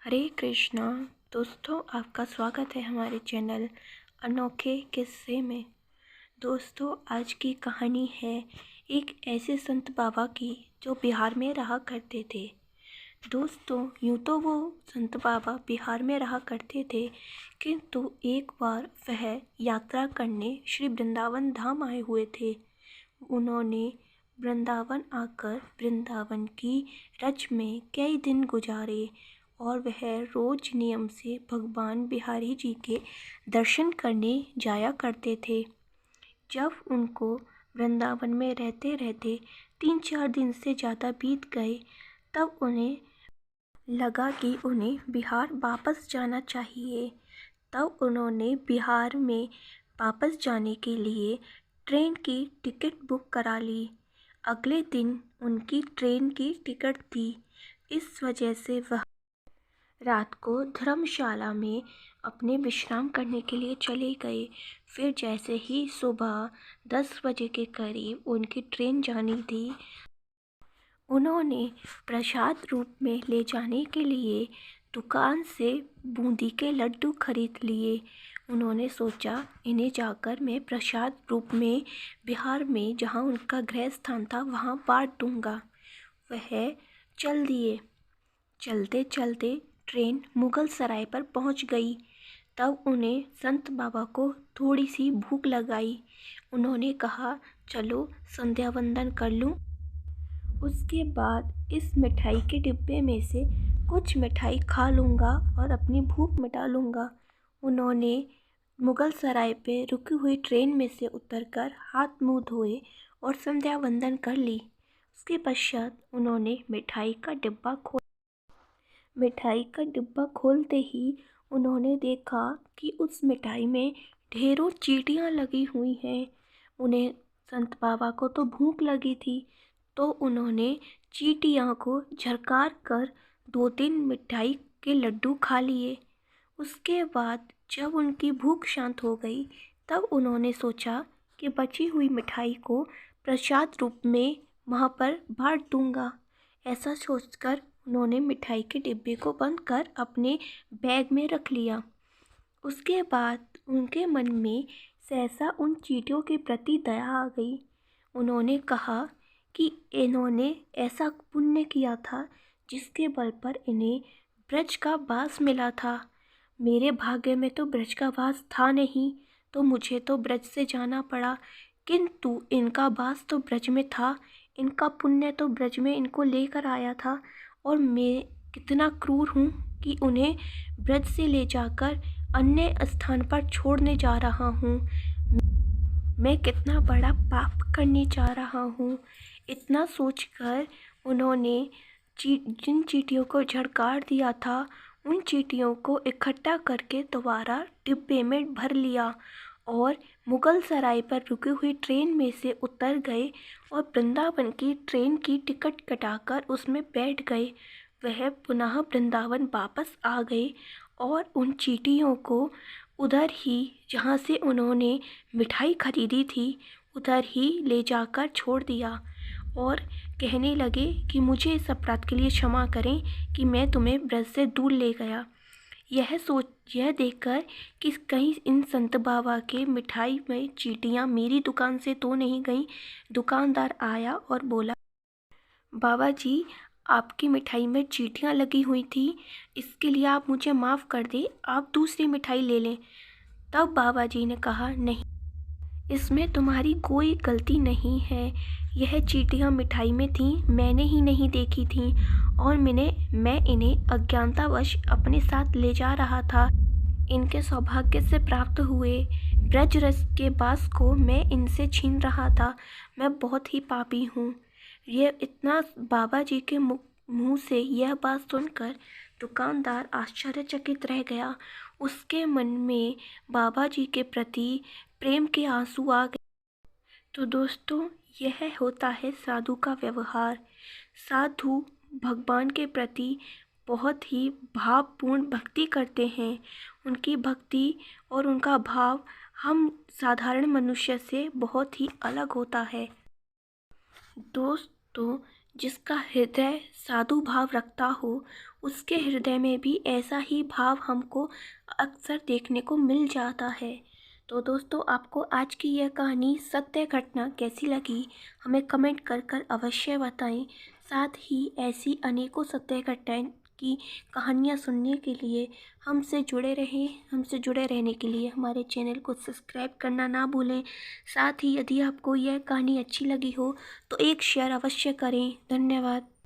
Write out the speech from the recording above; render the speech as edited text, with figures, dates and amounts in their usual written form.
हरे कृष्णा। दोस्तों, आपका स्वागत है हमारे चैनल अनोखे किस्से में। दोस्तों, आज की कहानी है एक ऐसे संत बाबा की जो बिहार में रहा करते थे। दोस्तों, यूँ तो वो संत बाबा बिहार में रहा करते थे, किंतु एक बार वह यात्रा करने श्री वृंदावन धाम आए हुए थे। उन्होंने वृंदावन आकर वृंदावन की रज में कई दिन गुजारे और वह रोज नियम से भगवान बिहारी जी के दर्शन करने जाया करते थे। जब उनको वृंदावन में रहते रहते 3-4 दिन से ज़्यादा बीत गए, तब उन्हें लगा कि उन्हें बिहार वापस जाना चाहिए। तब उन्होंने बिहार में वापस जाने के लिए ट्रेन की टिकट बुक करा ली। अगले दिन उनकी ट्रेन की टिकट थी। इस वजह से वह रात को धर्मशाला में अपने विश्राम करने के लिए चले गए। फिर जैसे ही सुबह 10 बजे के करीब उनकी ट्रेन जानी थी, उन्होंने प्रसाद रूप में ले जाने के लिए दुकान से बूंदी के लड्डू खरीद लिए। उन्होंने सोचा, इन्हें जाकर मैं प्रसाद रूप में बिहार में जहाँ उनका गृह स्थान था वहाँ बांट दूँगा। वह चल दिए। चलते चलते ट्रेन मुगल सराय पर पहुंच गई। तब उन्हें संत बाबा को थोड़ी सी भूख लगाई। उन्होंने कहा, चलो संध्या वंदन कर लूं। उसके बाद इस मिठाई के डिब्बे में से कुछ मिठाई खा लूँगा और अपनी भूख मिटा लूँगा। उन्होंने मुगल सराय पे रुकी हुई ट्रेन में से उतरकर हाथ मुँह धोए और संध्या वंदन कर ली। उसके पश्चात उन्होंने मिठाई का डिब्बा खोलते ही उन्होंने देखा कि उस मिठाई में ढेरों चींटियाँ लगी हुई हैं। उन्हें संत बाबा को तो भूख लगी थी, तो उन्होंने चींटियों को झरकार कर 2-3 मिठाई के लड्डू खा लिए। उसके बाद जब उनकी भूख शांत हो गई, तब उन्होंने सोचा कि बची हुई मिठाई को प्रसाद रूप में वहाँ पर बांट दूँगा। ऐसा सोचकर उन्होंने मिठाई के डिब्बे को बंद कर अपने बैग में रख लिया। उसके बाद उनके मन में सहसा उन चींटियों के प्रति दया आ गई। उन्होंने कहा कि इन्होंने ऐसा पुण्य किया था जिसके बल पर इन्हें ब्रज का वास मिला था। मेरे भाग्य में तो ब्रज का वास था नहीं, तो मुझे तो ब्रज से जाना पड़ा, किंतु इनका वास तो ब्रज में था। इनका पुण्य तो ब्रज में इनको लेकर आया था, और मैं कितना क्रूर हूँ कि उन्हें ब्रज से ले जाकर अन्य स्थान पर छोड़ने जा रहा हूँ। मैं कितना बड़ा पाप करने जा रहा हूँ। इतना सोचकर उन्होंने जिन चींटियों को झड़कार दिया था, उन चींटियों को इकट्ठा करके दोबारा डिब्बे में भर लिया और मुगल सराय पर रुकी हुई ट्रेन में से उतर गए और वृंदावन की ट्रेन की टिकट कटाकर उसमें बैठ गए। वह पुनः वृंदावन वापस आ गए और उन चींटियों को उधर ही, जहाँ से उन्होंने मिठाई खरीदी थी, उधर ही ले जाकर छोड़ दिया और कहने लगे कि मुझे इस अपराध के लिए क्षमा करें कि मैं तुम्हें ब्रज से दूर ले गया। यह देखकर कि कहीं इन संत बाबा के मिठाई में चींटियाँ मेरी दुकान से तो नहीं गईं, दुकानदार आया और बोला, बाबा जी, आपकी मिठाई में चींटियाँ लगी हुई थी, इसके लिए आप मुझे माफ़ कर दें, आप दूसरी मिठाई ले लें। तब बाबा जी ने कहा, नहीं, इसमें तुम्हारी कोई गलती नहीं है। यह चींटियाँ मिठाई में थीं, मैंने ही नहीं देखी थीं और मैं इन्हें अज्ञानतावश अपने साथ ले जा रहा था। इनके सौभाग्य से प्राप्त हुए ब्रज रस के बास को मैं इनसे छीन रहा था। मैं बहुत ही पापी हूँ। ये इतना बाबा जी के मुँह से यह बात सुनकर दुकानदार आश्चर्यचकित रह गया। उसके मन में बाबा जी के प्रति प्रेम के आंसू आ गए। तो दोस्तों, यह होता है साधु का व्यवहार। साधु भगवान के प्रति बहुत ही भावपूर्ण भक्ति करते हैं। उनकी भक्ति और उनका भाव हम साधारण मनुष्य से बहुत ही अलग होता है। दोस्तों, जिसका हृदय साधु भाव रखता हो, उसके हृदय में भी ऐसा ही भाव हमको अक्सर देखने को मिल जाता है। तो दोस्तों, आपको आज की यह कहानी सत्य घटना कैसी लगी, हमें कमेंट कर कर अवश्य बताएं। साथ ही ऐसी अनेकों सत्य घटनाएं की कहानियाँ सुनने के लिए हमसे जुड़े रहें। हमसे जुड़े रहने के लिए हमारे चैनल को सब्सक्राइब करना ना भूलें। साथ ही यदि आपको यह कहानी अच्छी लगी हो तो एक शेयर अवश्य करें। धन्यवाद।